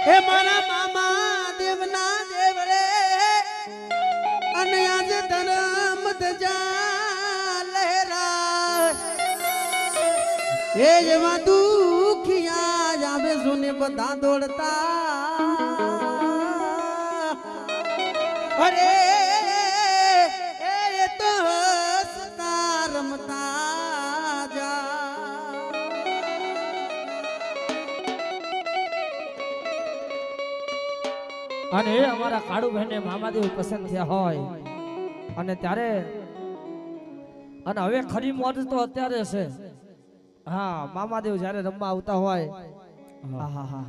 હે મારા મામા દેવના દેવળે અને આજ ધર્મ ધજા લહેરા એ જેવા દુખિયા આવે સુને બધા દોડતા અરે એ તો હસતા રમતા જા અને એ અમારા કાળુ બહેને મામાદેવ પસંદ થયા હોય અને ત્યારે અને હવે ખરી મોજ તો અત્યારે છે. હા, મામાદેવ જ્યારે રમવા આવતા હોય, હા હા હા